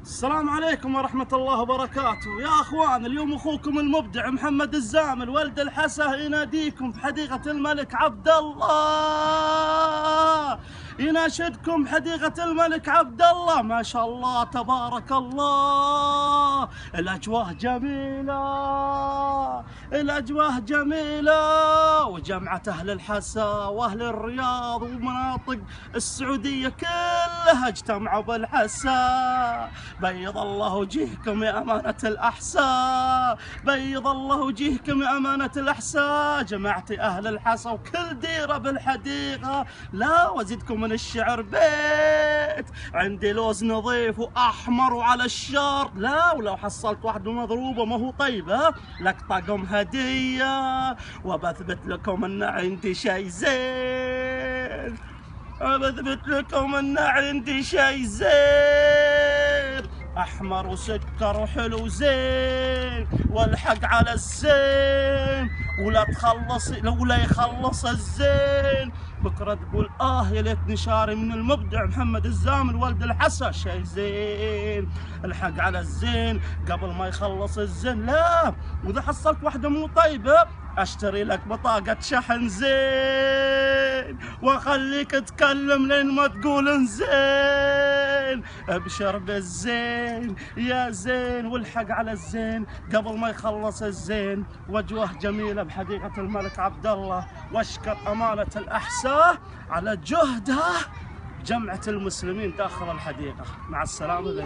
السلام عليكم ورحمة الله وبركاته. يا اخوان، اليوم اخوكم المبدع محمد الزامل ولد الحسا يناديكم في حديقة الملك عبد الله، يناشدكم بحديقة الملك عبد الله. ما شاء الله تبارك الله، الاجواء جميلة، الاجواء جميلة، وجمعة اهل الحسا واهل الرياض ومناطق السعودية كلها اجتمعوا بالحسا. بيض الله وجهكم يا أمانة الأحساء، بيض الله وجهكم يا أمانة الأحساء. جمعتي أهل الحسا وكل ديرة بالحديقة، لا وزدكم من الشعر بيت. عندي لوز نظيف وأحمر وعلى الشار، لا ولو حصلت واحدة مضروبة ما هو طيبة لك طقم هدية. وبثبت لكم أن عندي شي زين، بثبت لكم أن عندي شي زين، أحمر وسكر وحلو زين، والحق على الزين ولا تخلص ولا يخلص الزين. بكرة تقول يا ليتني شاري من المبدع محمد الزامل ولد الحسا شي زين. الحق على الزين قبل ما يخلص الزين، لا وإذا حصلت واحدة مو طيبة اشتري لك بطاقة شحن زين، واخليك تكلم لين ما تقول زين. ابشر بالزين يا زين، والحق على الزين قبل ما يخلص الزين. وجوه جميلة بحديقة الملك عبد الله، واشكر أمانة الأحساء على جهدها جمعة المسلمين داخل الحديقة. مع السلامة ذا